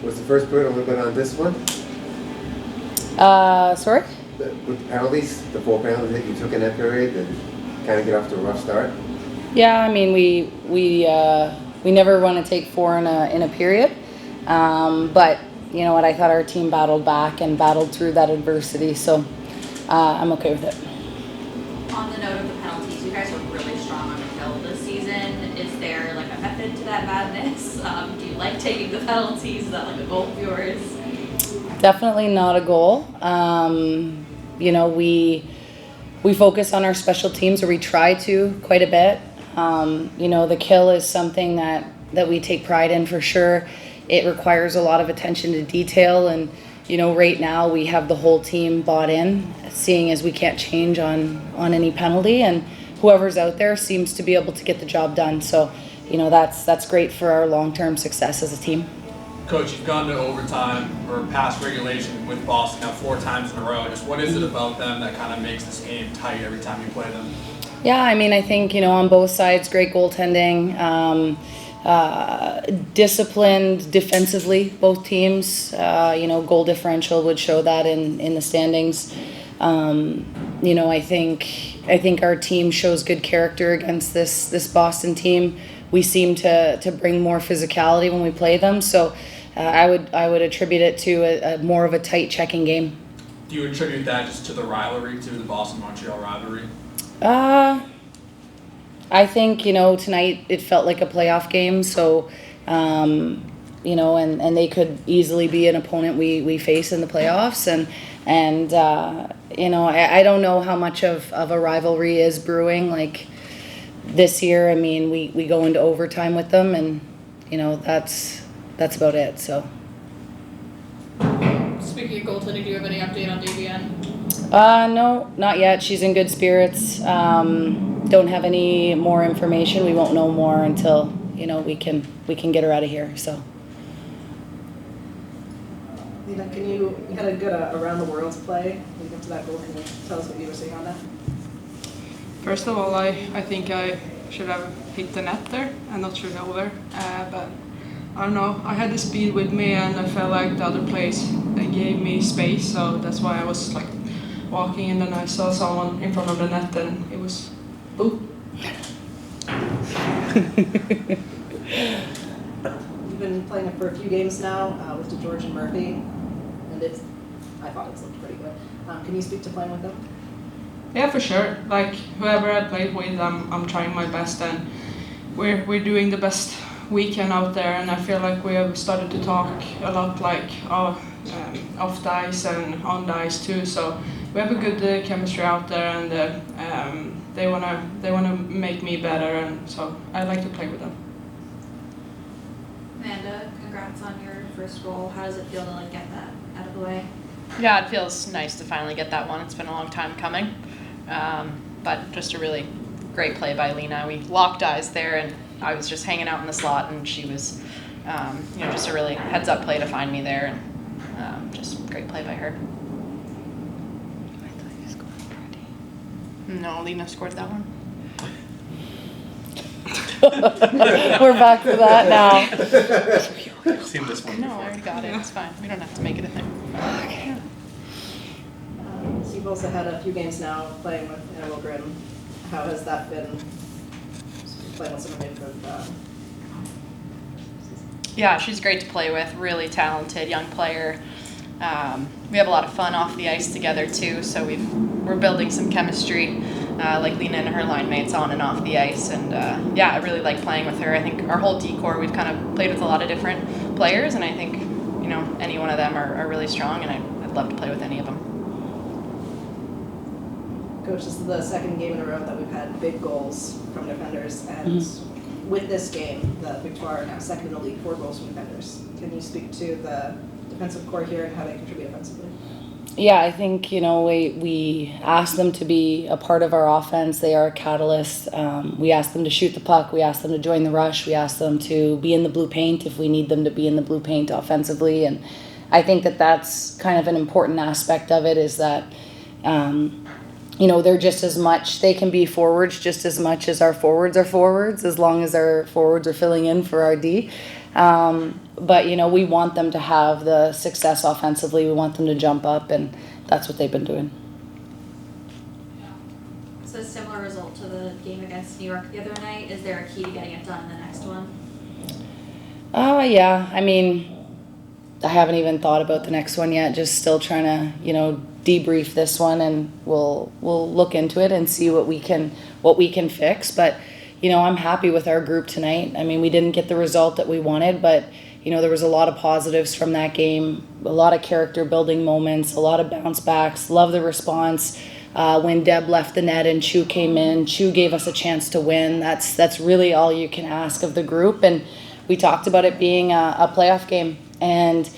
Was the first point a little bit on discipline? Sorry? With the penalties, the 4 penalties that you took in that period, and kind of get off to a rough start? Yeah, I mean, we never want to take 4 in a period, but you know what? I thought our team battled back and battled through that adversity, so I'm okay with it. On the note of the penalties, you guys are really strong on the kill this season. Is there like a method to that madness? Do you like taking the penalties? Is that like a goal of yours? Definitely not a goal. You know, we focus on our special teams, or we try to quite a bit. You know, the kill is something that we take pride in for sure. It requires a lot of attention to detail, and you know, right now we have the whole team bought in, seeing as we can't change on any penalty, and whoever's out there seems to be able to get the job done. So, you know, that's great for our long-term success as a team. Coach, you've gone to overtime or past regulation with Boston now 4 times in a row. Just what is it about them that kind of makes this game tight every time you play them? Yeah, I mean, I think, you know, on both sides, great goaltending, disciplined defensively, both teams. You know, goal differential would show that in the standings. You know, I think our team shows good character against this Boston team. We seem to bring more physicality when we play them, so I would attribute it to a more of a tight checking game. Do you attribute that just to the rivalry, to the Boston-Montreal rivalry? I think, you know, tonight it felt like a playoff game, so you know, and they could easily be an opponent we face in the playoffs, and you know, I don't know how much of a rivalry is brewing like this year. I mean, we go into overtime with them, and you know, that's about it. So. Speaking of goaltending, do you have any update on DBN? No, not yet. She's in good spirits. Don't have any more information. We won't know more until, you know, we can get her out of here. So. Lena, you had a good around the world play leading up to that goal. Can you tell us what you were seeing on that? First of all, I think I should have hit the net there and not shoot over. But I don't know. I had the speed with me, and I felt like the other players gave me space. So that's why I was like walking, and then I saw someone in front of the net, and it was boop. You've been playing it for a few games now with DeGeorge and Murphy, and I thought it's looked pretty good. Can you speak to playing with them? Yeah, for sure. Like whoever I played with, I'm trying my best, and we're doing the best we can out there. And I feel like we have started to talk a lot, like off the ice and on the ice too. So we have a good chemistry out there, and they wanna make me better, and so I like to play with them. Amanda, congrats on your first goal. How does it feel to like get that out of the way? Yeah, it feels nice to finally get that one. It's been a long time coming, but just a really great play by Lena. We locked eyes there, and I was just hanging out in the slot, and she was, you know, just a really heads-up play to find me there, and just great play by her. I thought you scored already. No, Lena scored that one. We're back to that now. Seen this one No, before. I already got it. It's fine. We don't have to make it a thing. Okay. So you've also had a few games now playing with Anna Wilgren. How has that been playing with someone different? Yeah, she's great to play with. Really talented young player. We have a lot of fun off the ice together too. So we're building some chemistry, like Lena and her line mates on and off the ice. And yeah, I really like playing with her. I think our whole D-core, we've kind of played with a lot of different players, and I think, you know, any one of them are really strong, and I'd love to play with any of them. Coach, this is the second game in a row that we've had big goals from defenders, and with this game, the Victoire now second in the league, 4 goals from defenders. Can you speak to the defensive core here and how they contribute offensively? Yeah, I think, you know, we ask them to be a part of our offense. They are a catalyst. We ask them to shoot the puck. We ask them to join the rush. We ask them to be in the blue paint if we need them to be in the blue paint offensively. And I think that's kind of an important aspect of it, is that, you know, they're just as much, they can be forwards just as much as our forwards are forwards, as long as our forwards are filling in for our D. But, you know, we want them to have the success offensively. We want them to jump up, and that's what they've been doing. So similar result to the game against New York the other night. Is there a key to getting it done in the next one? Yeah. I mean, I haven't even thought about the next one yet. Just still trying to, you know, debrief this one, and we'll look into it and see what we can fix. But, you know, I'm happy with our group tonight. I mean, we didn't get the result that we wanted, but, you know, there was a lot of positives from that game, a lot of character building moments, a lot of bounce backs. Love the response. When Deb left the net and Chu came in, Chu gave us a chance to win. That's really all you can ask of the group. And we talked about it being a playoff game, and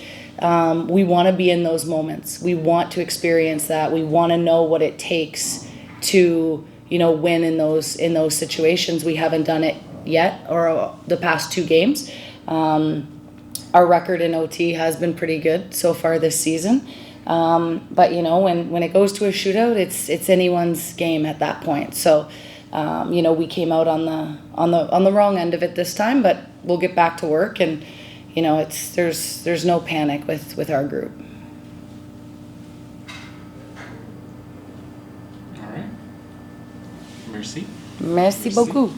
we want to be in those moments. We want to experience that. We want to know what it takes to, you know, win in those situations. We haven't done it yet, or the past 2 games. Our record in OT has been pretty good so far this season. But, you know, when it goes to a shootout, it's anyone's game at that point. So, you know, we came out on the wrong end of it this time, but we'll get back to work. And, you know, there's no panic with our group. All right. Merci. Merci beaucoup.